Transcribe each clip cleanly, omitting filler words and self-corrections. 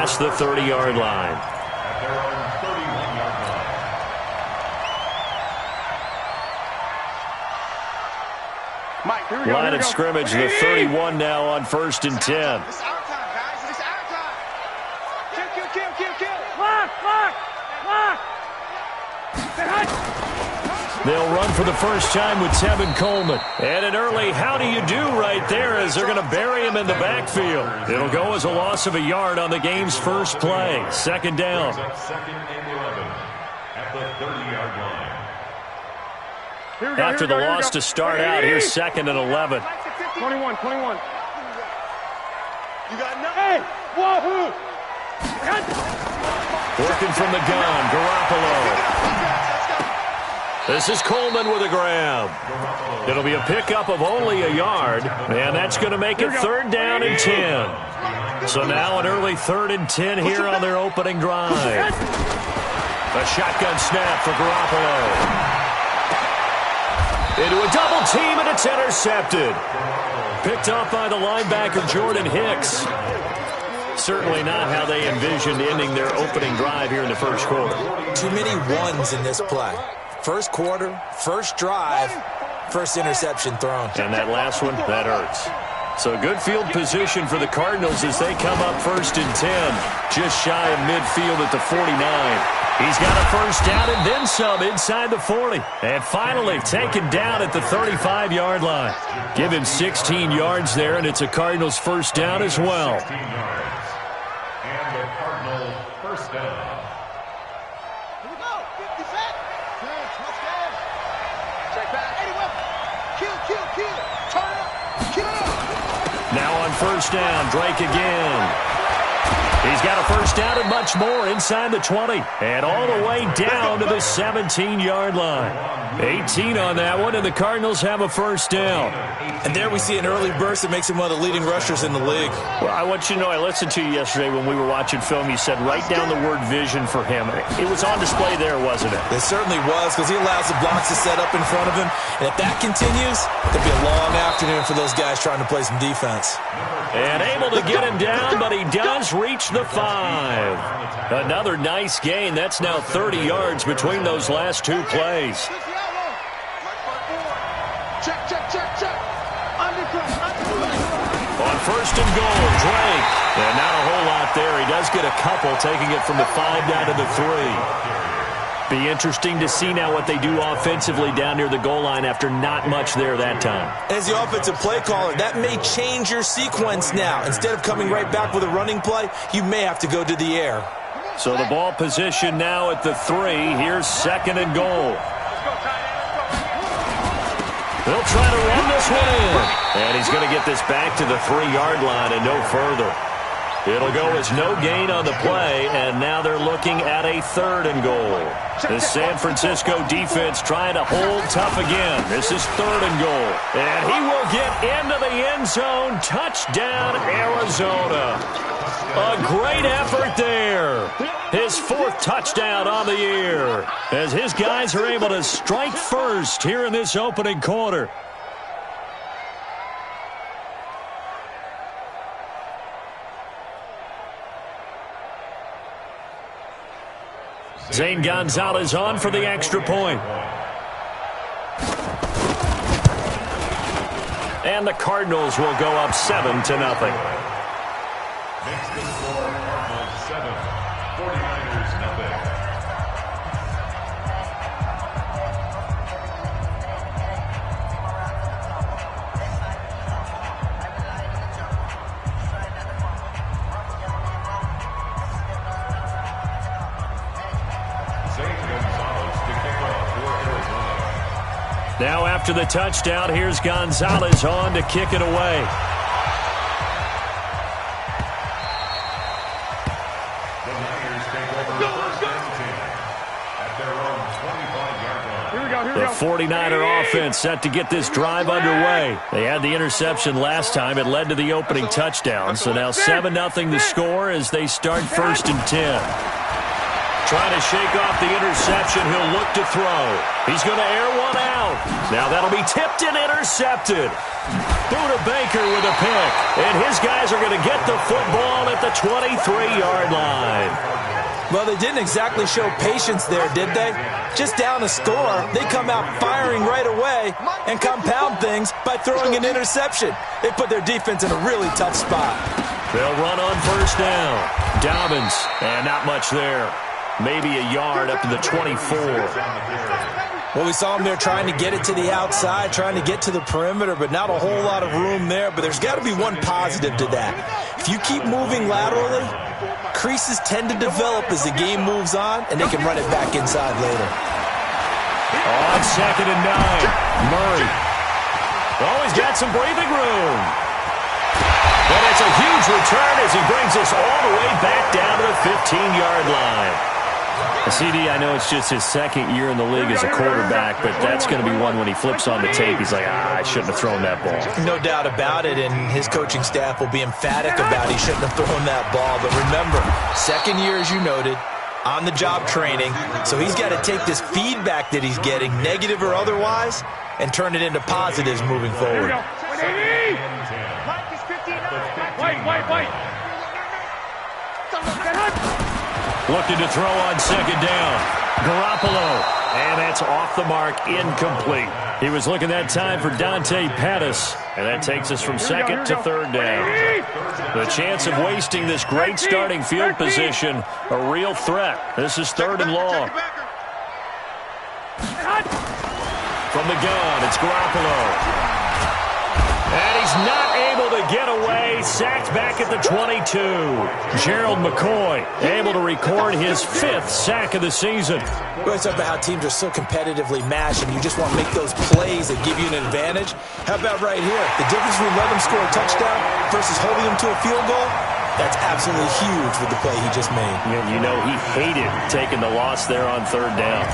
past the 30-yard line. Line of scrimmage, the 31 now on 1st and 10. It's our time, guys. It's our time. Kill. Lock. They'll run for the first time with Tevin Coleman. And an early how do you do right there as they're going to bury him in the backfield. It'll go as a loss of a yard on the game's first play. 2nd down. 2nd and 11 at the 30-yard line. After the loss to start out, here's 2nd and 11. 21. You got nothing. Hey, wahoo! Working from the gun, Garoppolo. This is Coleman with a grab. It'll be a pickup of only a yard, and that's going to make it 3rd down and 10. So now an early 3rd and 10 here on their opening drive. A shotgun snap for Garoppolo. Into a double team, and it's intercepted. Picked off by the linebacker, Jordan Hicks. Certainly not how they envisioned ending their opening drive here in the first quarter. Too many ones in this play. First quarter, first drive, first interception thrown. And that last one, that hurts. So good field position for the Cardinals as they come up 1st and 10. Just shy of midfield at the 49. He's got a first down and then some inside the 40. And finally taken down at the 35-yard line. Give him 16 yards there, and it's a Cardinals first down as well. 16 yards. And the Cardinals first down. Here we go. 50 set. Let's go. Check back. Kill. Turn it up. Kill it up. Now on first down, Drake again. He's got a first down and much more inside the 20. And all the way down to the 17-yard line. 18 on that one, and the Cardinals have a first down. And there we see an early burst that makes him one of the leading rushers in the league. Well, I want you to know, I listened to you yesterday when we were watching film. You said write down the word vision for him. It was on display there, wasn't it? It certainly was, because he allows the blocks to set up in front of him. And if that continues, it'll be a long afternoon for those guys trying to play some defense. And able to get him down, but he does reach the 5. Another nice gain. That's now 30 yards between those last two plays. Check. On 1st and goal, Drake. And not a whole lot there. He does get a couple, taking it from the 5 down to the 3. Be interesting to see now what they do offensively down near the goal line after not much there that time. As the offensive play caller, that may change your sequence now. Instead of coming right back with a running play, you may have to go to the air. So the ball position now at the 3. Here's 2nd and goal. They'll try to run this one in. And he's going to get this back to the 3-yard line and no further. It'll go as no gain on the play, and now they're looking at a 3rd and goal. The San Francisco defense trying to hold tough again. This is 3rd and goal. And he will get into the end zone. Touchdown, Arizona. A great effort there. His 4th touchdown on the year as his guys are able to strike first here in this opening quarter. Zane Gonzalez on for the extra point. And the Cardinals will go up 7-0. Makes the score Cardinals 7, 49ers nothing. Now after the touchdown, here's Gonzalez on to kick it away. The Niners take over the first and 10 at their own 25-yard line. The 49er offense set to get this drive underway. They had the interception last time. It led to the opening touchdown. So now 7-0 the score as they start 1st and 10. Trying to shake off the interception. He'll look to throw. He's going to air one out. Now that'll be tipped and intercepted. Buda Baker with a pick. And his guys are going to get the football at the 23-yard line. Well, they didn't exactly show patience there, did they? Just down a score, they come out firing right away and compound things by throwing an interception. They put their defense in a really tough spot. They'll run on first down. Dobbins, and not much there. Maybe a yard up to the 24. Well, we saw him there trying to get it to the outside, trying to get to the perimeter, but not a whole lot of room there. But there's got to be one positive to that. If you keep moving laterally, creases tend to develop as the game moves on, and they can run it back inside later. On 2nd and 9, Murray. Oh, he's got some breathing room. And it's a huge return as he brings us all the way back down to the 15-yard line. CD, I know it's just his second year in the league as a quarterback, but that's going to be one when he flips on the tape. He's like, I shouldn't have thrown that ball. No doubt about it, and his coaching staff will be emphatic about he shouldn't have thrown that ball. But remember, second year, as you noted, on-the-job training, so he's got to take this feedback that he's getting, negative or otherwise, and turn it into positives moving forward. Looking to throw on 2nd down. Garoppolo. And that's off the mark, incomplete. He was looking that time for Dante Pettis. And that takes us from 2nd to 3rd down. The chance of wasting this great starting field position, a real threat. This is 3rd and long. From the gun, it's Garoppolo. And he's not able to get away. Sacked back at the 22. Gerald McCoy able to record his 5th sack of the season. We always talk about how teams are so competitively matched and you just want to make those plays that give you an advantage. How about right here? The difference between letting him score a touchdown versus holding him to a field goal, that's absolutely huge with the play he just made. You know, he hated taking the loss there on 3rd down.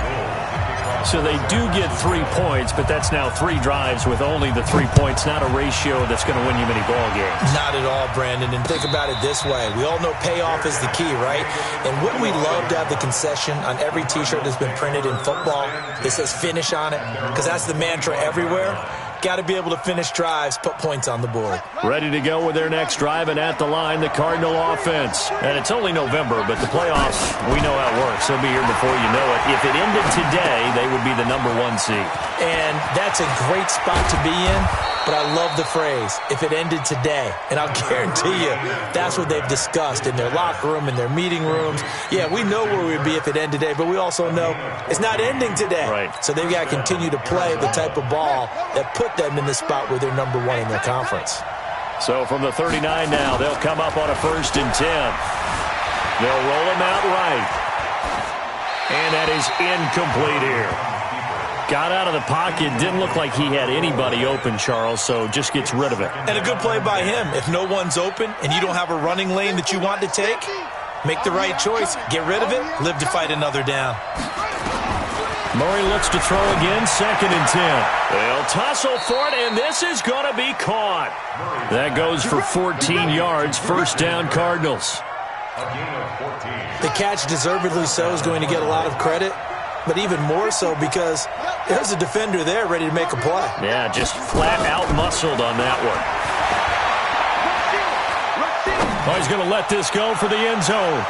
So they do get 3 points, but that's now 3 drives with only the 3 points, not a ratio that's going to win you many ball games. Not at all, Brandon. And think about it this way. We all know payoff is the key, right? And wouldn't we love to have the concession on every T-shirt that's been printed in football that says finish on it? Because that's the mantra everywhere. Got to be able to finish drives, put points on the board. Ready to go with their next drive, and at the line, the Cardinal offense. And it's only November, but the playoffs, we know how it works. They'll be here before you know it. If it ended today, they would be the number 1 seed. And that's a great spot to be in, but I love the phrase, if it ended today. And I'll guarantee you, that's what they've discussed in their locker room, in their meeting rooms. Yeah, we know where we'd be if it ended today, but we also know it's not ending today. Right. So they've got to continue to play the type of ball that put them in the spot where they're number 1 in their conference. So from the 39 now, they'll come up on a 1st and 10. They'll roll him out right. And that is incomplete here. Got out of the pocket. Didn't look like he had anybody open, Charles, so just gets rid of it. And a good play by him. If no one's open and you don't have a running lane that you want to take, make the right choice. Get rid of it. Live to fight another down. Murray looks to throw again, 2nd and 10. They'll tussle for it, and this is going to be caught. That goes for 14 yards, 1st down Cardinals. The catch, deservedly so, is going to get a lot of credit, but even more so because there's a defender there ready to make a play. Yeah, just flat out muscled on that one. Oh, he's going to let this go for the end zone.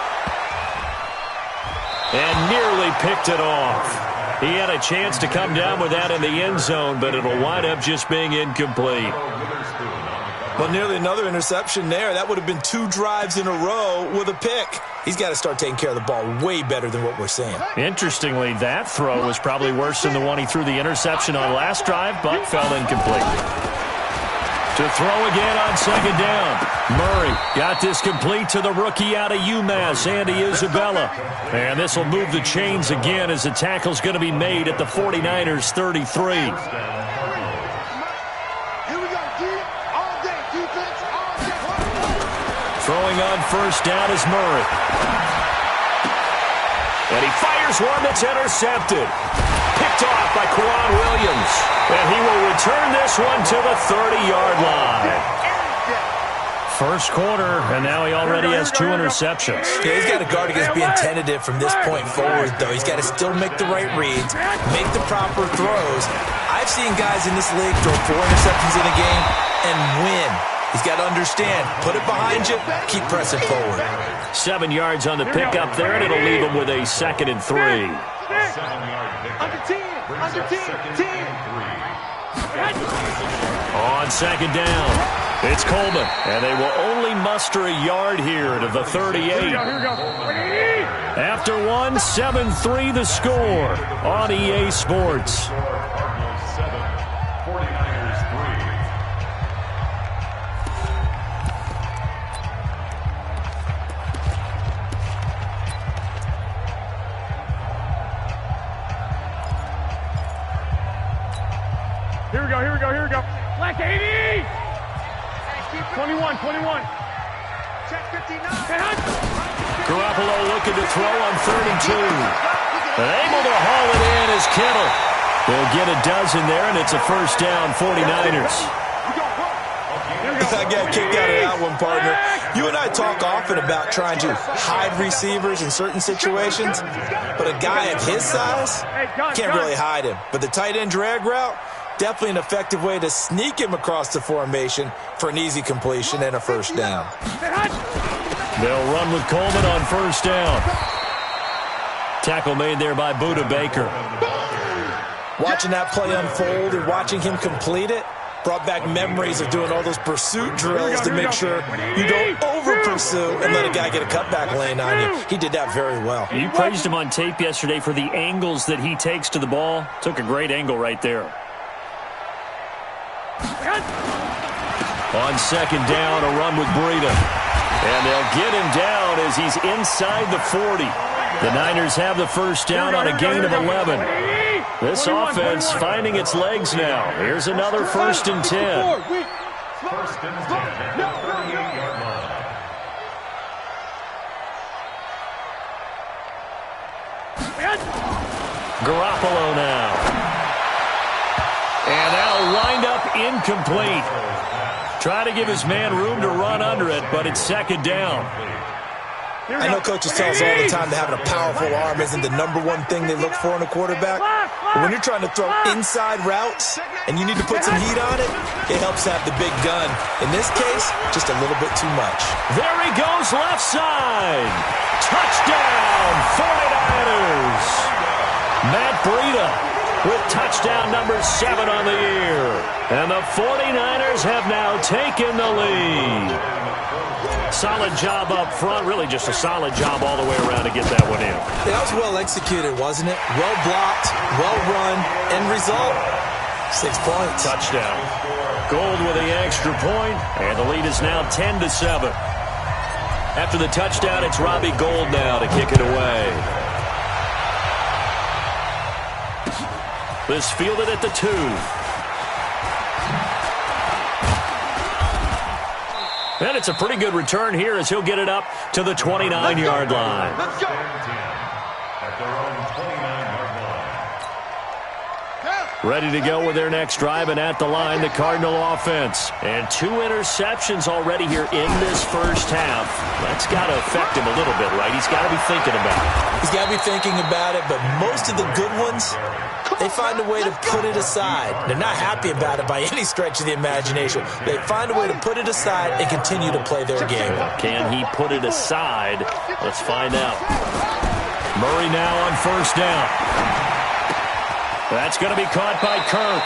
And nearly picked it off. He had a chance to come down with that in the end zone, but it'll wind up just being incomplete. Well, nearly another interception there. That would have been 2 drives in a row with a pick. He's got to start taking care of the ball way better than what we're seeing. Interestingly, that throw was probably worse than the one he threw the interception on last drive, but fell incomplete. To throw again on 2nd down. Murray got this complete to the rookie out of UMass, Andy Isabella. And this will move the chains again as the tackle's going to be made at the 49ers 33. Throwing on 1st down is Murray. And he fires one that's intercepted. Picked off by Quan Williams. And he will return this one to the 30-yard line. First quarter, and now he already has 2 interceptions. Yeah, he's got to guard against being tentative from this point forward, though. He's got to still make the right reads, make the proper throws. I've seen guys in this league throw 4 interceptions in a game and win. He's got to understand, put it behind you, keep pressing forward. 7 yards on the pickup there, and it'll leave him with a 2nd and 3. Under 10, under 10, 10. On 2nd down, it's Coleman, and they will only muster a yard here to the 38. Here we go. After 1, 7-3 the score on EA Sports. Cardinals 7, 49ers 3. Here we go. Black 80! 21. Check 59. Garoppolo looking to throw on 3rd and 2. Able to haul it in is Kittle. They'll get a dozen there, and it's a first down, 49ers. I got kicked out of that one, partner. You and I talk often about trying to hide receivers in certain situations, but a guy of his size can't really hide him. But the tight end drag route, definitely an effective way to sneak him across the formation for an easy completion and a first down. They'll run with Coleman on first down. Tackle made there by Budda Baker. Watching that play unfold and watching him complete it brought back memories of doing all those pursuit drills to make sure you don't over-pursue and let a guy get a cutback lane on you. He did that very well. You praised him on tape yesterday for the angles that he takes to the ball. Took a great angle right there. On 2nd down, a run with Breida. And they'll get him down as he's inside the 40. The Niners have the first down on a gain of 11. This offense finding its legs now. Here's another 1st and 10. First and 10 at the 38-yard line. Garoppolo now. And that'll wind up incomplete. Try to give his man room to run under it, but it's 2nd down. I know coaches tell us all the time that having a powerful arm isn't the #1 thing they look for in a quarterback. But when you're trying to throw inside routes and you need to put some heat on it, it helps have the big gun. In this case, just a little bit too much. There he goes, left side. Touchdown, 49ers. Matt Breida with touchdown number 7 on the year. And the 49ers have now taken the lead. Solid job up front, really just a solid job all the way around to get that one in. That was well executed, wasn't it? Well blocked, well run, end result, 6 points. Touchdown. Gold with the extra point, and the lead is now 10-7. After the touchdown, it's Robbie Gould now to kick it away. This fielded at the 2. And it's a pretty good return here as he'll get it up to the 29-yard line. Let's go. At their own 29-yard line. Ready to go with their next drive, and at the line, the Cardinal offense. And 2 interceptions already here in this first half. That's got to affect him a little bit, right? He's got to be thinking about it. He's got to be thinking about it, but most of the good ones, they find a way to put it aside. They're not happy about it by any stretch of the imagination. They find a way to put it aside and continue to play their game. Can he put it aside? Let's find out. Murray now on first down. That's going to be caught by Kirk.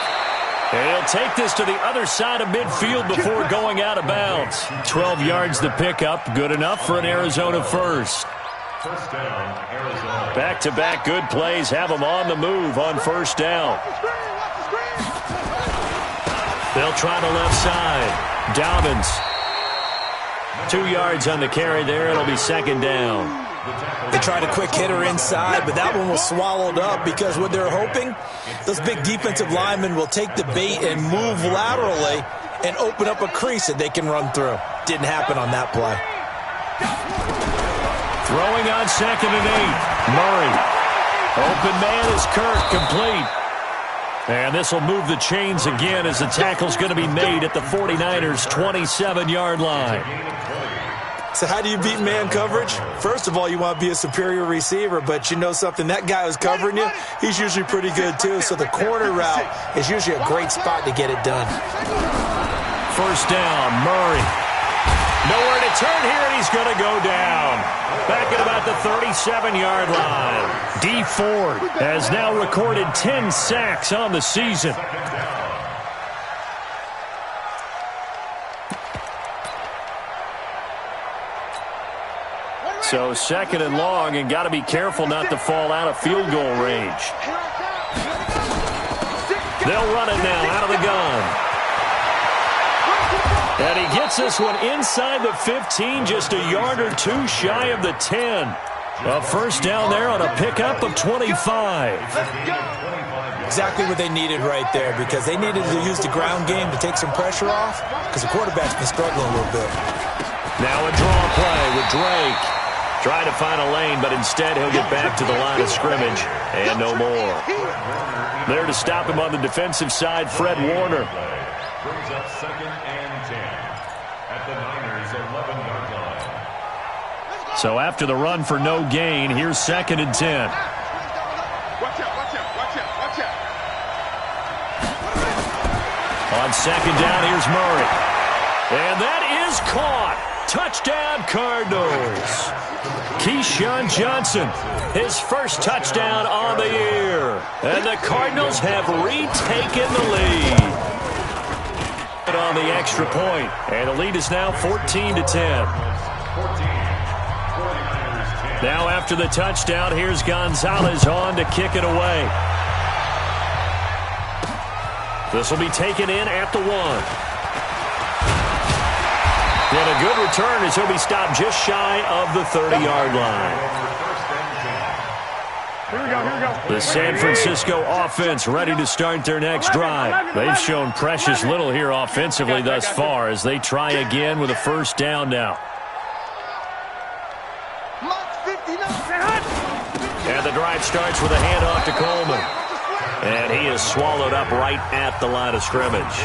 And he'll take this to the other side of midfield before going out of bounds. 12 yards to pick up. Good enough for an Arizona first. First down, Arizona. Back-to-back good plays have them on the move on first down. They'll try the left side. Dobbins. 2 yards on the carry there. It'll be 2nd down. They tried a quick hitter inside, but that one was swallowed up because what they're hoping, those big defensive linemen will take the bait and move laterally and open up a crease that they can run through. Didn't happen on that play. Throwing on 2nd and 8. Murray. Open man is Kirk, complete. And this will move the chains again as the tackle's going to be made at the 49ers' 27-yard line. So how do you beat man coverage? First of all, you want to be a superior receiver, but you know something, that guy who's covering you, he's usually pretty good too. So the corner route is usually a great spot to get it done. First down, Murray. Nowhere to turn here, and he's going to go down. Back at about the 37-yard line. D. Ford has now recorded 10 sacks on the season. So second and long, and got to be careful not to fall out of field goal range. They'll run it now out of the gun. And he gets this one inside the 15, just a yard or two shy of the 10. A first down there on a pickup of 25. Exactly what they needed right there, because they needed to use the ground game to take some pressure off, because the quarterback's been struggling a little bit. Now a draw play with Drake. Trying to find a lane, but instead he'll get back to the line of scrimmage, and no more. There to stop him on the defensive side, Fred Warner. Brings up second and 10 at the Niners' 11-yard line. So after the run for no gain, here's second and 10. Watch out, watch out, watch out, watch out. On second down, here's Murray. And that is caught. Touchdown, Cardinals. Keyshawn Johnson, his first touchdown on the year. And the Cardinals have retaken the lead. On the extra point, and the lead is now 14-10. Now after the touchdown, here's Gonzalez on to kick it away. This will be taken in at the 1. And a good return as he'll be stopped just shy of the 30-yard line. Here we go. The San Francisco offense ready to start their next drive. They've shown precious little here offensively thus far as they try again with a first down now. And the drive starts with a handoff to Coleman. And he is swallowed up right at the line of scrimmage.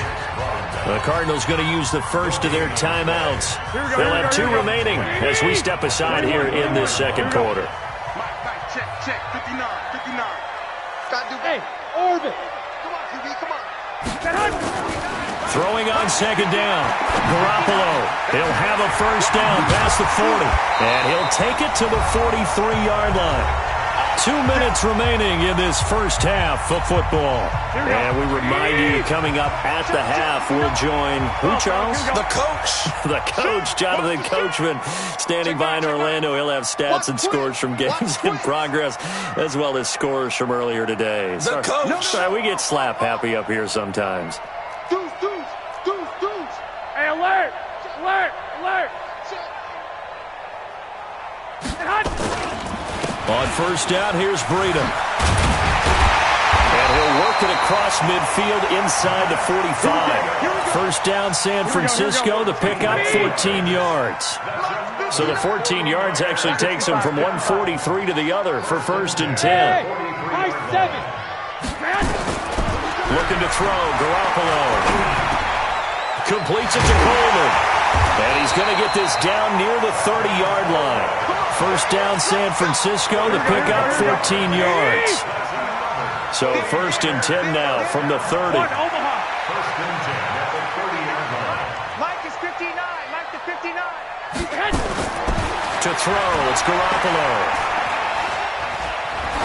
The Cardinals going to use the first of their timeouts. They'll have 2 remaining as we step aside here in this second quarter. Check, 59, 59. Hey, orbit. Come on, QB, come on. Throwing on second down. Garoppolo. He'll have a first down past the 40. And he'll take it to the 43-yard line. 2 minutes remaining in this first half of football. And we remind you, coming up at the half, we'll join who, Charles? The coach. The coach, Jonathan Coachman, standing by in Orlando. He'll have stats and scores from games in progress, as well as scores from earlier today. The coach. We get slap happy up here sometimes. Dudes. Hey, alert. On first down, here's Breida. And he'll work it across midfield inside the 45. First down, San Francisco. The pickup, 14 yards. So the 14 yards actually takes him from 143 to the other for first and 10. Looking to throw, Garoppolo. Completes it to Coleman. And he's going to get this down near the 30-yard line. First down, San Francisco. The pickup, 14 yards. So first and 10 now from the 30. First and 10 at the 30-yard line. Mike is 59. Mike to 59. To throw, it's Garoppolo.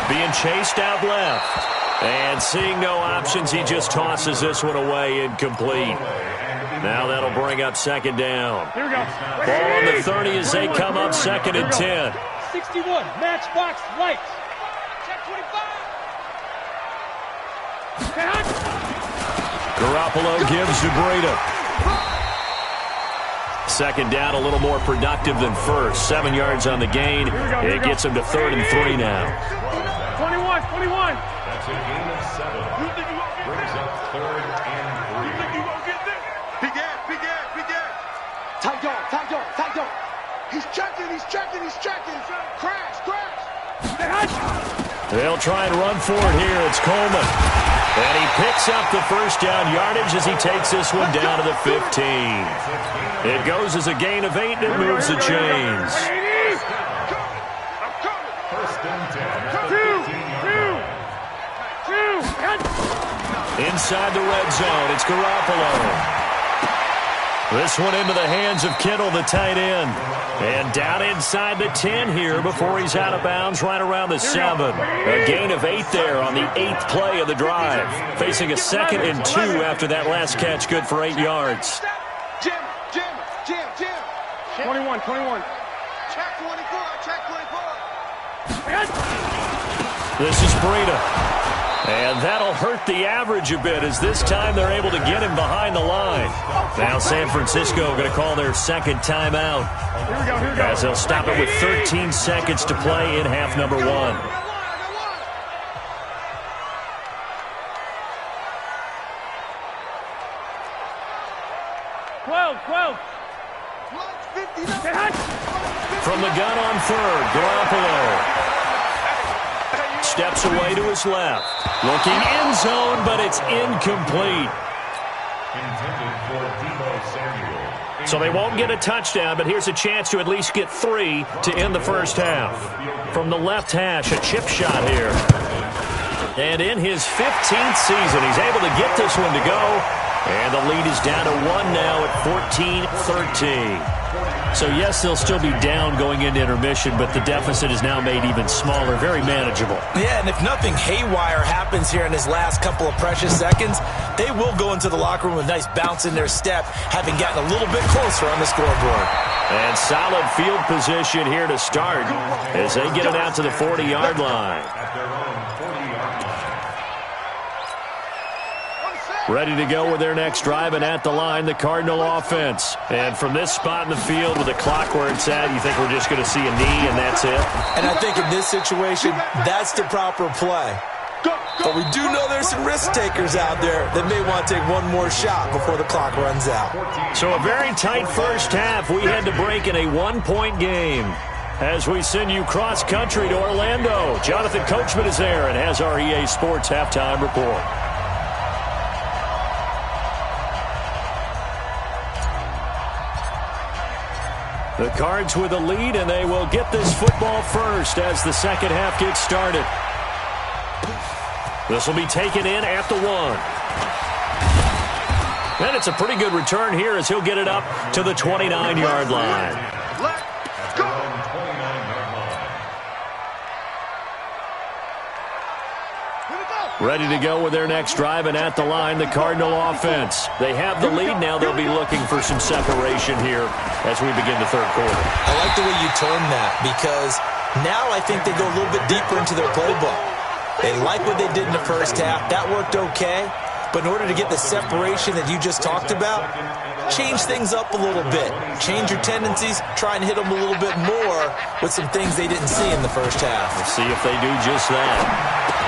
Being chased out left. And seeing no options, he just tosses this one away, incomplete. Now that'll bring up second down. Here we go. Ball on the 30 as they come up second and 10. 61, matchbox lights. Check 25. Garoppolo gives to Breida. Second down, a little more productive than first. 7 yards on the gain. It gets him to 3rd and 3 now. 21. That's a gain of 7. Brings up 3rd and 3. Big Ed. Tight dog. He's checking. Crash. They'll try and run for it here. It's Coleman. And he picks up the first down yardage as he takes this one down to the 15. It goes as a gain of 8 and it moves the chains. Inside the red zone, it's Garoppolo. This one into the hands of Kittle, the tight end. And down inside the 10 here before he's out of bounds right around the 7. A gain of 8 there on the 8th play of the drive. Facing a 2nd and 2 after that last catch, good for 8 yards. Jim. 21. Check 24. This is Breida. And that'll hurt the average a bit as this time they're able to get him behind the line. Now San Francisco going to call their second timeout. Here we go. As they'll stop it with 13 seconds to play in half number 1. 12. From the gun on third, Garoppolo steps away to his left. Looking end zone, but it's incomplete. So they won't get a touchdown, but here's a chance to at least get 3 to end the first half. From the left hash, a chip shot here. And in his 15th season, he's able to get this one to go. And the lead is down to 1 now at 14-13. So, yes, they'll still be down going into intermission, but the deficit is now made even smaller, very manageable. Yeah, and if nothing haywire happens here in his last couple of precious seconds, they will go into the locker room with a nice bounce in their step, having gotten a little bit closer on the scoreboard. And solid field position here to start as they get it out to the 40-yard line. Ready to go with their next drive, and at the line, the Cardinal offense. And from this spot in the field with the clock where it's at, you think we're just going to see a knee and that's it? And I think in this situation, that's the proper play. But we do know there's some risk takers out there that may want to take one more shot before the clock runs out. So a very tight first half. We had to break in a one-point game. As we send you cross-country to Orlando, Jonathan Coachman is there and has our EA Sports halftime report. The Cards with a lead, and they will get this football first as the second half gets started. This will be taken in at the 1. And it's a pretty good return here as he'll get it up to the 29-yard line. Let's go. Ready to go with their next drive, and at the line, the Cardinal offense. They have the lead now. They'll be looking for some separation here as we begin the third quarter. I like the way you term that because now I think they go a little bit deeper into their playbook. They like what they did in the first half. That worked okay. But in order to get the separation that you just talked about, change things up a little bit. Change your tendencies. Try and hit them a little bit more with some things they didn't see in the first half. We'll see if they do just that.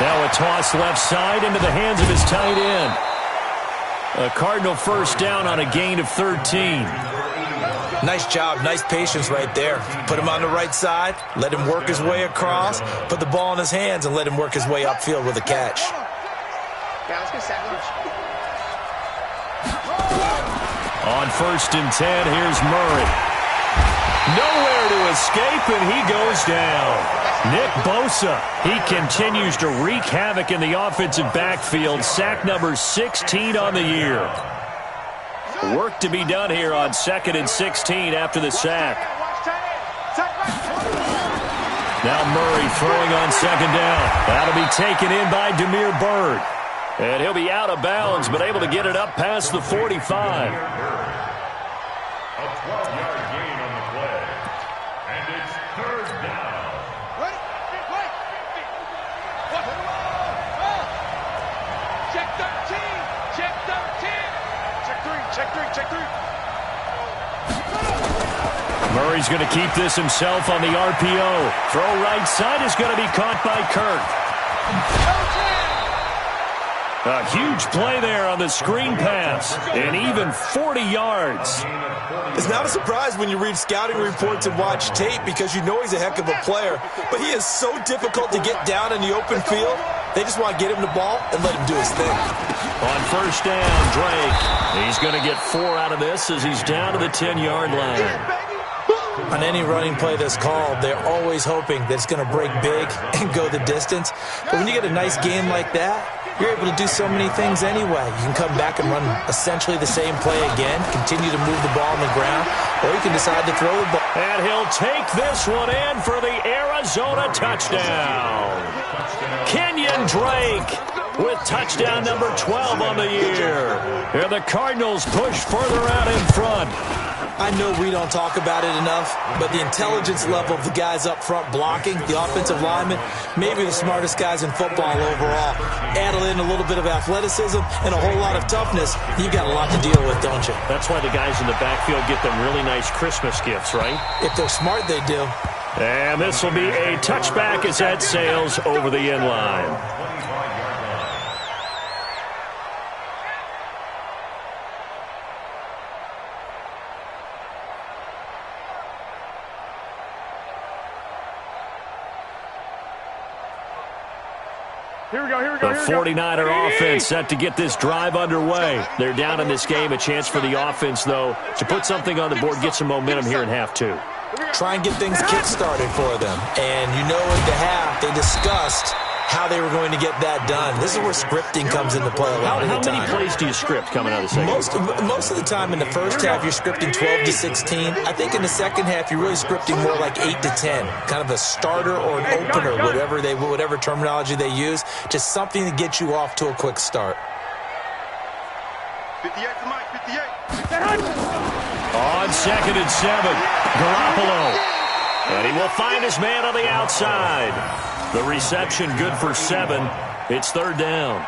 Now a toss left side into the hands of his tight end. A Cardinal first down on a gain of 13. Nice job, nice patience right there. Put him on the right side, let him work his way across, put the ball in his hands, and let him work his way upfield with a catch. Yeah, let's get sandwich. On 1st and 10, here's Murray. Nowhere to escape, and he goes down. Nick Bosa, he continues to wreak havoc in the offensive backfield. Sack number 16 on the year. Work to be done here on 2nd and 16 after the sack. Now Murray throwing on 2nd down. That'll be taken in by Damiere Byrd. And he'll be out of bounds, but able to get it up past the 45. A 12-yard gain on the play. And it's 3rd down. Ready? Check 13. Check 13. Check 3. Murray's going to keep this himself on the RPO. Throw right side is going to be caught by Kirk. A huge play there on the screen pass, and even 40 yards. It's not a surprise when you read scouting reports and watch tape because you know he's a heck of a player, but he is so difficult to get down in the open field. They just want to get him the ball and let him do his thing. On first down, Drake. He's going to get 4 out of this as he's down to the 10-yard line. On any running play that's called, they're always hoping that it's going to break big and go the distance. But when you get a nice game like that, you're able to do so many things anyway. You can come back and run essentially the same play again, continue to move the ball on the ground, or you can decide to throw the ball. And he'll take this one in for the Arizona touchdown. Kenyon Drake with touchdown number 12 on the year. And the Cardinals push further out in front. I know we don't talk about it enough, but the intelligence level of the guys up front blocking, the offensive linemen, maybe the smartest guys in football overall. Add in a little bit of athleticism and a whole lot of toughness, you've got a lot to deal with, don't you? That's why the guys in the backfield get them really nice Christmas gifts, right? If they're smart, they do. And this will be a touchback as that sails over the end line. The 49er offense set to get this drive underway. They're down in this game. A chance for the offense, though, to put something on the board, get some momentum here in half 2. Try and get things kick-started for them. And you know at the half, they discussed how they were going to get that done. This is where scripting comes into play a lot of the time. How many plays do you script coming out of the second? Most of the time in the first half, you're scripting 12 to 16. I think in the second half, you're really scripting more like 8 to 10. Kind of a starter or an opener, whatever terminology they use. Just something to get you off to a quick start. 58 to Mike, 58. On 2nd and 7, Garoppolo. And he will find his man on the outside. The reception good for 7. It's 3rd down.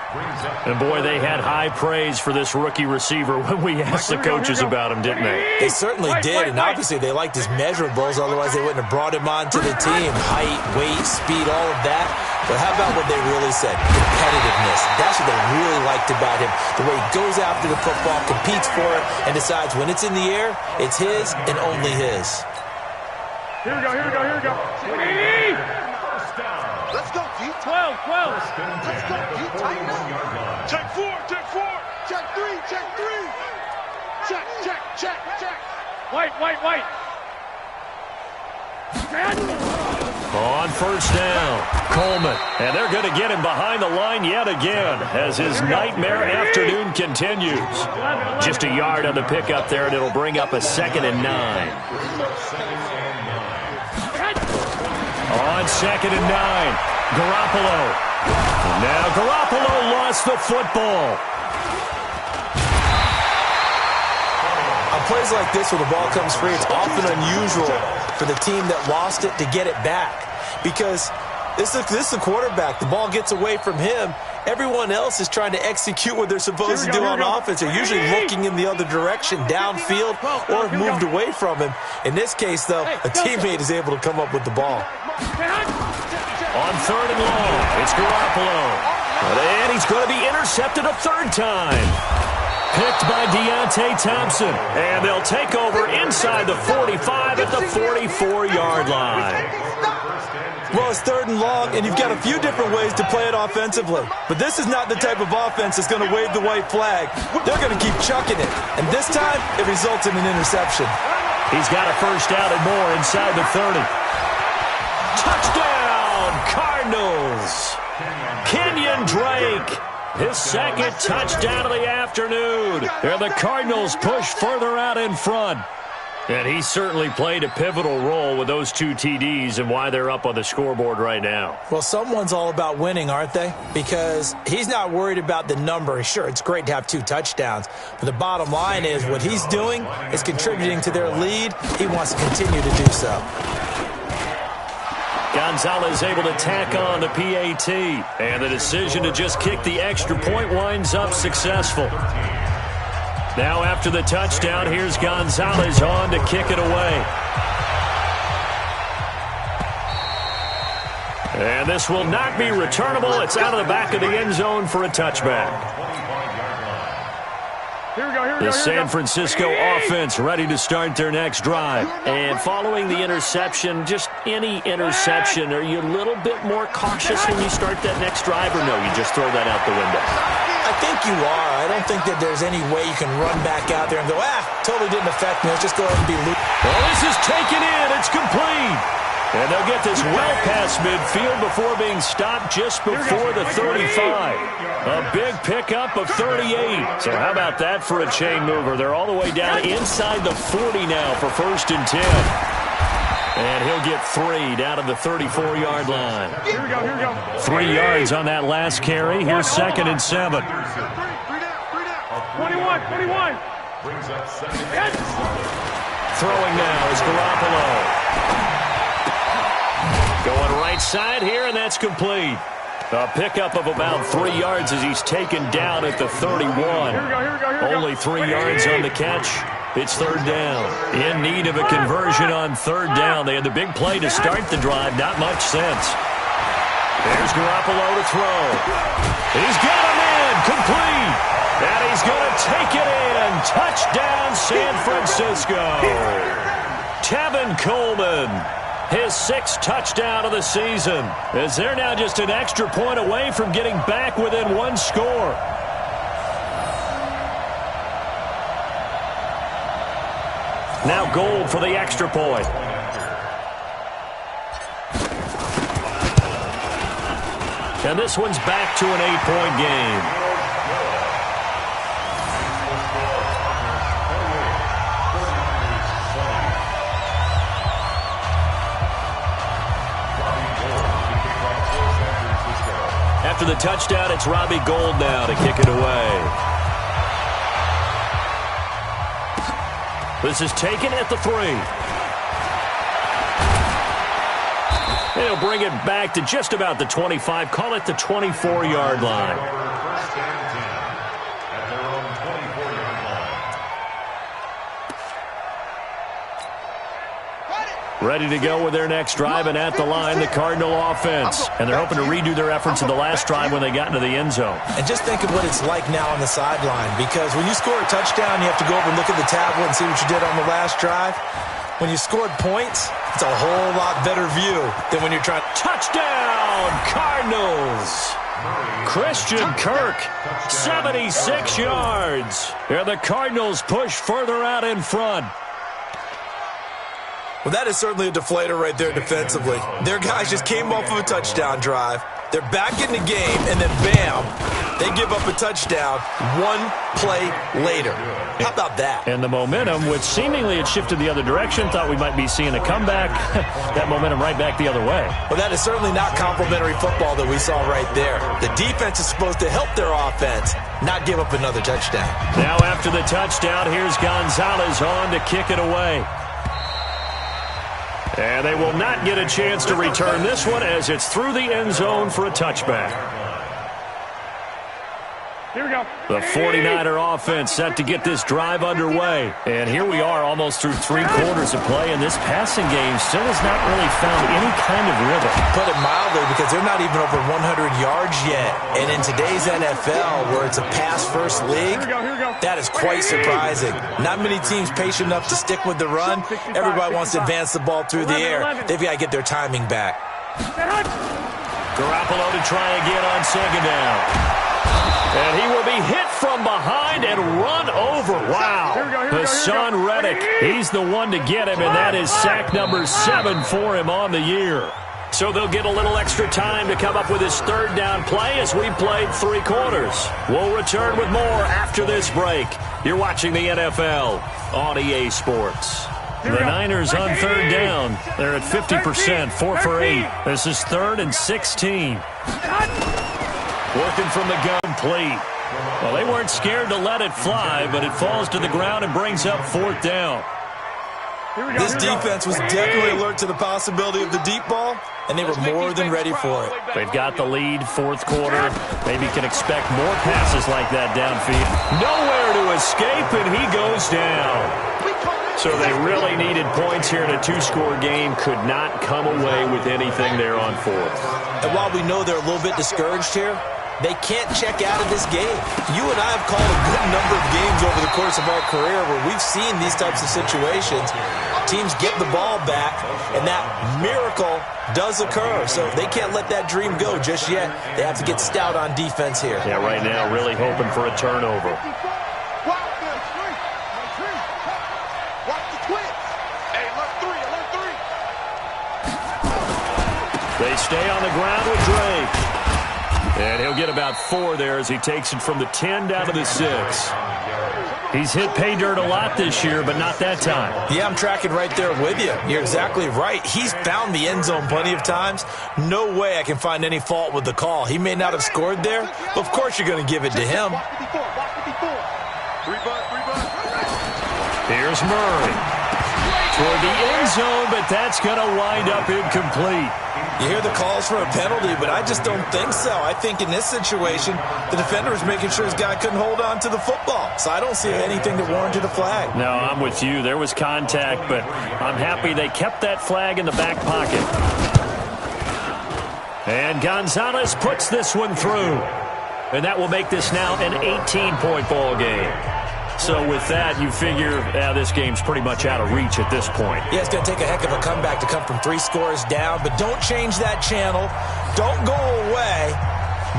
And, boy, they had high praise for this rookie receiver when we asked the coaches about him, didn't they? They certainly did, and obviously they liked his measurables. Otherwise, they wouldn't have brought him onto the team. Height, weight, speed, all of that. But how about what they really said? Competitiveness. That's what they really liked about him. The way he goes after the football, competes for it, and decides when it's in the air, it's his and only his. Here we go. Let's go, D. 12. Let's go, D. Tighten up. Check 4. Check 3. Check. White. On first down, Coleman. And they're going to get him behind the line yet again as his nightmare afternoon continues. Just a yard on the pickup there, and it'll bring up a 2nd and 9. On 2nd and 9, Garoppolo. Now Garoppolo lost the football. On plays like this where the ball comes free, it's often unusual for the team that lost it to get it back. Because this is the quarterback. The ball gets away from him. Everyone else is trying to execute what they're supposed to do on offense. They're usually looking in the other direction, downfield, or have moved away from him. In this case, though, a teammate is able to come up with the ball. On 3rd and long, it's Garoppolo. And he's going to be intercepted a 3rd time. Picked by Deontay Thompson. And they'll take over inside the 45 at the 44-yard line. Well, it's 3rd and long, and you've got a few different ways to play it offensively. But this is not the type of offense that's going to wave the white flag. They're going to keep chucking it. And this time, it results in an interception. He's got a first down and more inside the 30. Touchdown, Cardinals. Kenyon Drake. His 2nd touchdown of the afternoon. And the Cardinals push further out in front. And he certainly played a pivotal role with those 2 TDs and why they're up on the scoreboard right now. Well, someone's all about winning, aren't they? Because he's not worried about the number. Sure, it's great to have 2 touchdowns. But the bottom line is what he's doing is contributing to their lead. He wants to continue to do so. Gonzalez able to tack on the PAT. And the decision to just kick the extra point winds up successful. Now after the touchdown, here's Gonzalez on to kick it away. And this will not be returnable. It's out of the back of the end zone for a touchback. The San Francisco offense ready to start their next drive. And following the interception, just any interception, are you a little bit more cautious when you start that next drive, or no, you just throw that out the window? I think you are. I don't think that there's any way you can run back out there and go, totally didn't affect me. Let's just go ahead and be loose. Well, this is taken in. It's complete. And they'll get this well past midfield before being stopped just before the 35. A big pickup of 38. So how about that for a chain mover? They're all the way down inside the 40 now for 1st and 10. And he'll get 3 down to the 34-yard line. Here we go. 3 yards on that last carry. Here's 2nd and 7. 21. Brings up 7. Throwing now is Garoppolo. Going right side here, and that's complete. A pickup of about 3 yards as he's taken down at the 31. Only 3 yards on the catch. It's 3rd down. In need of a conversion on 3rd down. They had the big play to start the drive. Not much sense. There's Garoppolo to throw. He's got him in. Complete. And he's going to take it in. Touchdown, San Francisco. Tevin Coleman. His 6th touchdown of the season, as they're now just an extra point away from getting back within 1 score. Now Gold for the extra point. And this one's back to an 8-point game. After the touchdown, it's Robbie Gould now to kick it away. This is taken at the 3. They'll bring it back to just about the 25. Call it the 24-yard line. First and 10 at their own 24-yard line. Ready to go with their next drive, and at the line, the Cardinal offense. And they're hoping to redo their efforts in the last drive when they got into the end zone. And just think of what it's like now on the sideline, because when you score a touchdown, you have to go over and look at the tablet and see what you did on the last drive. When you scored points, it's a whole lot better view than when you're trying. Touchdown, Cardinals! Christian Kirk, 76 yards. And the Cardinals push further out in front. Well, that is certainly a deflator right there defensively. Their guys just came off of a touchdown drive. They're back in the game, and then bam, they give up a touchdown 1 play later. How about that? And the momentum, which seemingly had shifted the other direction, thought we might be seeing a comeback. That momentum right back the other way. Well, that is certainly not complimentary football that we saw right there. The defense is supposed to help their offense, not give up another touchdown. Now after the touchdown, here's Gonzalez on to kick it away. And they will not get a chance to return this one as it's through the end zone for a touchback. Here we go. The 49er offense set to get this drive underway. And here we are almost through 3 quarters of play, and this passing game still has not really found any kind of rhythm. Put it mildly, because they're not even over 100 yards yet. And in today's NFL, where it's a pass-first league, that is quite surprising. Not many teams patient enough to stick with the run. Everybody wants to advance the ball through the air. They've got to get their timing back. Garoppolo to try again on 2nd down. And he will be hit from behind and run over. Wow. Hassan Reddick, he's the one to get him, and that is sack number 7 for him on the year. So they'll get a little extra time to come up with his 3rd down play as we played 3 quarters. We'll return with more after this break. You're watching the NFL on EA Sports. The Niners on 3rd down. They're at 50%, 4 for 8. This is 3rd and 16. Working from the gun, complete. Well, they weren't scared to let it fly, but it falls to the ground and brings up 4th down. This defense was definitely alert to the possibility of the deep ball, and they were more than ready for it. They've got the lead, 4th quarter. Maybe can expect more passes like that downfield. Nowhere to escape, and he goes down. So they really needed points here in a 2-score game. Could not come away with anything there on 4th. And while we know they're a little bit discouraged here, They can't check out of this game. You and I have called a good number of games over the course of our career where we've seen these types of situations. Teams get the ball back, and that miracle does occur. So they can't let that dream go just yet. They have to get stout on defense here. Yeah, right now really hoping for a turnover. They stay on the ground with Drake. And he'll get about 4 there as he takes it from the 10 down to the 6. He's hit pay dirt a lot this year, but not that time. Yeah, I'm tracking right there with you. You're exactly right. He's found the end zone plenty of times. No way I can find any fault with the call. He may not have scored there, but of course you're going to give it to him. Here's Murray. Toward the end zone, but that's going to wind up incomplete. You hear the calls for a penalty, but I just don't think so. I think in this situation, the defender was making sure his guy couldn't hold on to the football. So I don't see anything that warranted a flag. No, I'm with you. There was contact, but I'm happy they kept that flag in the back pocket. And Gonzalez puts this one through. And that will make this now an 18-point ball game. So with that, you figure this game's pretty much out of reach at this point. Yeah, it's going to take a heck of a comeback to come from 3 scores down, but don't change that channel. Don't go away.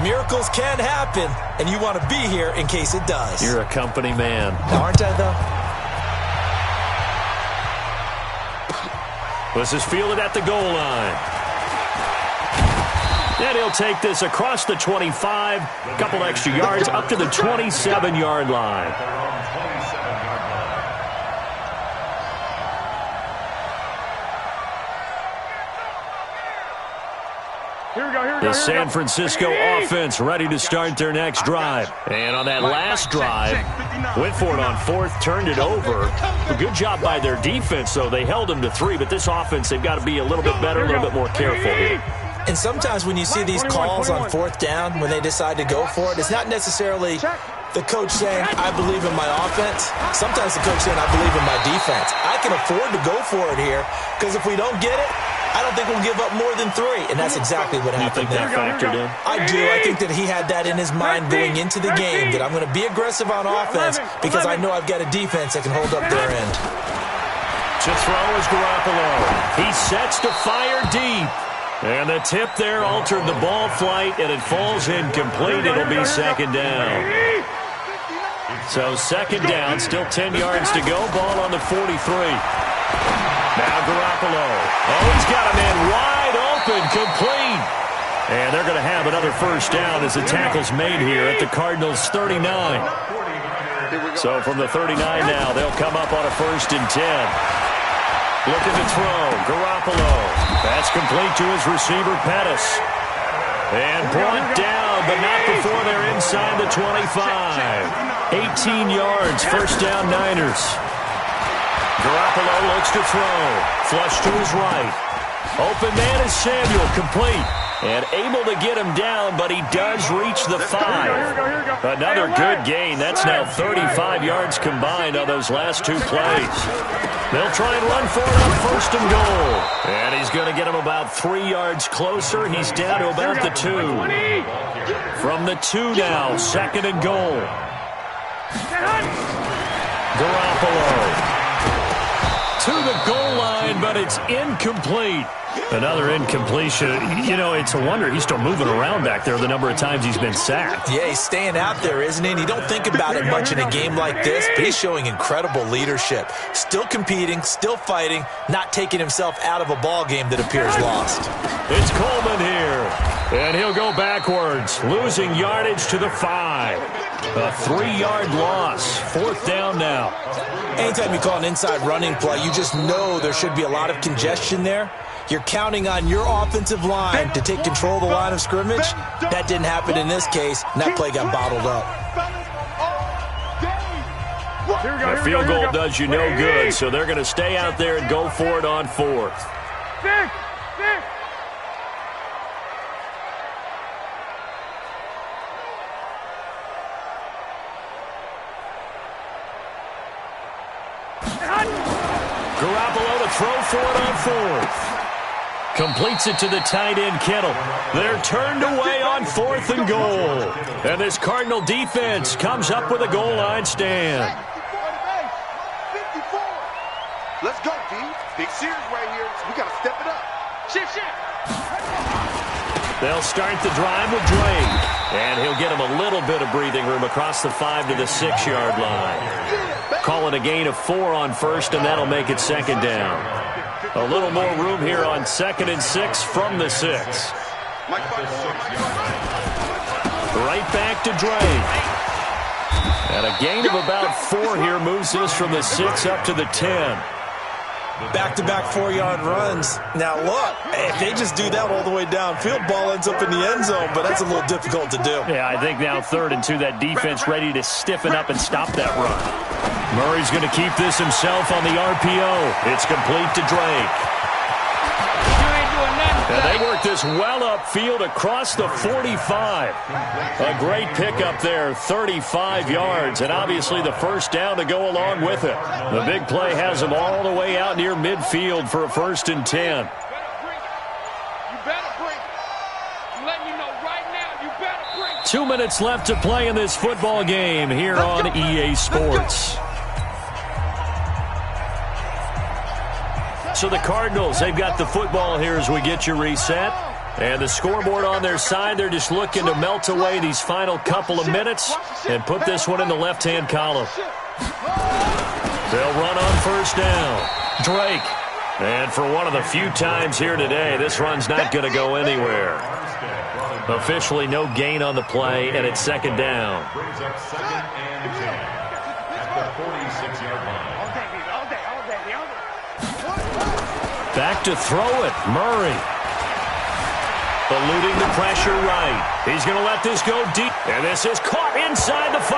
Miracles can happen, and you want to be here in case it does. You're a company man. Aren't I, though? This is fielded at the goal line. And he'll take this across the 25, a couple extra yards, up to the 27-yard line. The San Francisco offense ready to start their next drive. And on that last drive, went for it on 4th, turned it over. A good job by their defense, though. They held them to 3, but this offense, they've got to be a little bit better, a little bit more careful here. And sometimes when you see these calls on 4th down, when they decide to go for it, it's not necessarily the coach saying, I believe in my offense. Sometimes the coach saying, I believe in my defense. I can afford to go for it here, because if we don't get it, I don't think we'll give up more than 3, and that's exactly what happened there. You think that factored in? I do. I think that he had that in his mind going into the game, that I'm going to be aggressive on offense because I know I've got a defense that can hold up their end. To throw is Garoppolo. He sets to fire deep. And the tip there altered the ball flight, and it falls incomplete. It'll be 2nd down. So 2nd down, still 10 yards to go. Ball on the 43. Now Garoppolo. Oh, he's got a man wide open, complete. And they're going to have another 1st down as the tackle's made here at the Cardinals' 39. So from the 39 now, they'll come up on a 1st and 10. Looking to throw. Garoppolo. That's complete to his receiver, Pettis. And brought down, but not before they're inside the 25. 18 yards, 1st down Niners. Garoppolo looks to throw. Flush to his right. Open man is Samuel, complete. And able to get him down, but he does reach the 5. Another good gain. That's now 35 yards combined on those last 2 plays. They'll try and run for it on 1st and goal. And he's going to get him about 3 yards closer. He's down to about the 2. From the 2 now, 2nd and goal. Garoppolo to the goal line, but it's incomplete. Another incompletion. You know, it's a wonder he's still moving around back there the number of times he's been sacked. Yeah, he's staying out there, isn't he? And you don't think about it much in a game like this, but he's showing incredible leadership. Still competing, still fighting, not taking himself out of a ball game that appears lost. It's Coleman here, and he'll go backwards, losing yardage to the 5. A 3-yard loss, 4th down now. Anytime you call an inside running play, you just know there should be a lot of congestion there. You're counting on your offensive line to take control of the line of scrimmage. That didn't happen in this case, and that play got bottled up. A field goal does you no good, so they're going to stay out there and go for it on 4th. Garoppolo to throw for it on 4th. Completes it to the tight end, Kittle. They're turned away on 4th and goal. And this Cardinal defense comes up with a goal line stand. 54. Let's go, D. Big series right here. We got to step it up. Shift. They'll start the drive with Drake. And he'll get him a little bit of breathing room across the 5 to the 6-yard line. Call it a gain of 4 on first, and that'll make it 2nd down. A little more room here on 2nd and 6 from the 6. Right back to Drake. And a gain of about 4 here moves this from the 6 up to the 10. Back-to-back 4-yard runs. Now, look, if they just do that all the way downfield, ball ends up in the end zone, but that's a little difficult to do. Yeah, I think now 3rd and 2, that defense ready to stiffen up and stop that run. Murray's going to keep this himself on the RPO. It's complete to Drake. And they work this well upfield across the 45. A great pickup there, 35 yards, and obviously the first down to go along with it. The big play has them all the way out near midfield for a 1st and 10. 2 minutes left to play in this football game here on EA Sports. So the Cardinals, they've got the football here as we get you reset. And the scoreboard on their side, they're just looking to melt away these final couple of minutes and put this one in the left-hand column. They'll run on 1st down. Drake. And for one of the few times here today, this run's not going to go anywhere. Officially no gain on the play, and it's 2nd down. Brings up 2nd and 10 at the 46-yard line. Back to throw it, Murray. Eluding the pressure right. He's going to let this go deep. And this is caught inside the 5.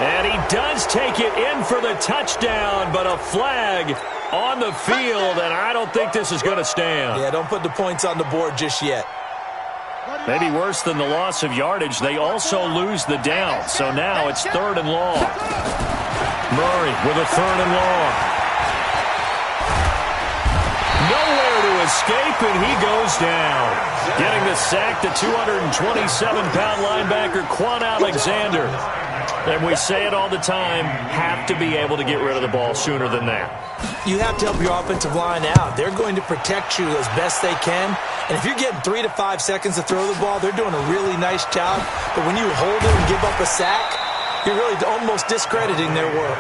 And he does take it in for the touchdown, but a flag on the field, and I don't think this is going to stand. Yeah, don't put the points on the board just yet. Maybe worse than the loss of yardage, they also lose the down. So now it's 3rd and long. Murray with a 3rd and long. Nowhere to escape, and he goes down. Getting the sack, the 227-pound linebacker, Quan Alexander. And we say it all the time, have to be able to get rid of the ball sooner than that. You have to help your offensive line out. They're going to protect you as best they can. And if you're getting 3 to 5 seconds to throw the ball, they're doing a really nice job. But when you hold it and give up a sack, you're really almost discrediting their work.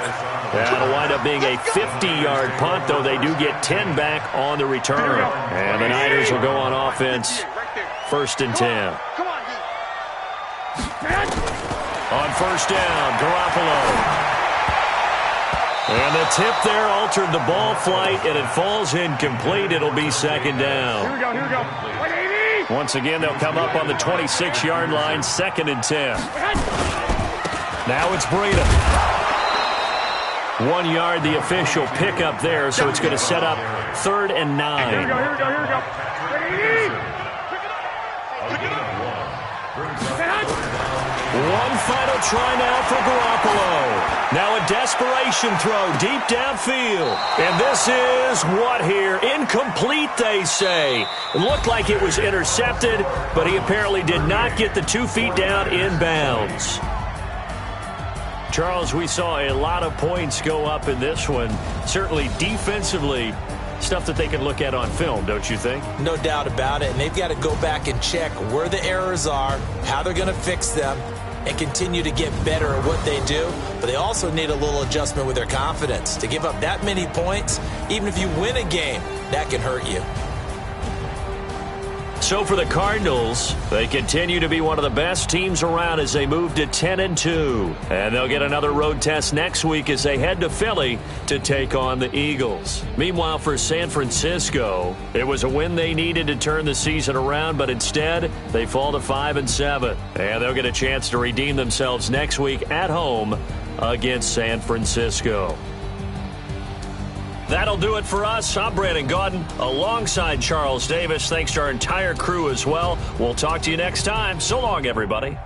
That'll wind up being a 50-yard punt, though they do get 10 back on the return. And the Niners will go on offense, 1st and 10. On 1st down, Garoppolo. And the tip there altered the ball flight, and it falls incomplete. It'll be 2nd down. Here we go. Once again, they'll come up on the 26-yard line, 2nd and 10. Now it's Breida. 1 yard, the official pickup there, so it's going to set up 3rd and 9. Here we go. One final try now for Garoppolo. Now a desperation throw deep downfield. And this is what here? Incomplete, they say. It looked like it was intercepted, but he apparently did not get the 2 feet down inbounds. Charles, we saw a lot of points go up in this one. Certainly defensively, stuff that they can look at on film, don't you think? No doubt about it. And they've got to go back and check where the errors are, how they're going to fix them, and continue to get better at what they do. But they also need a little adjustment with their confidence. To give up that many points, even if you win a game, that can hurt you. So for the Cardinals, they continue to be one of the best teams around as they move to 10-2. And they'll get another road test next week as they head to Philly to take on the Eagles. Meanwhile, for San Francisco, it was a win they needed to turn the season around, but instead they fall to 5-7. And they'll get a chance to redeem themselves next week at home against San Francisco. That'll do it for us. I'm Brandon Gaudin alongside Charles Davis. Thanks to our entire crew as well. We'll talk to you next time. So long, everybody.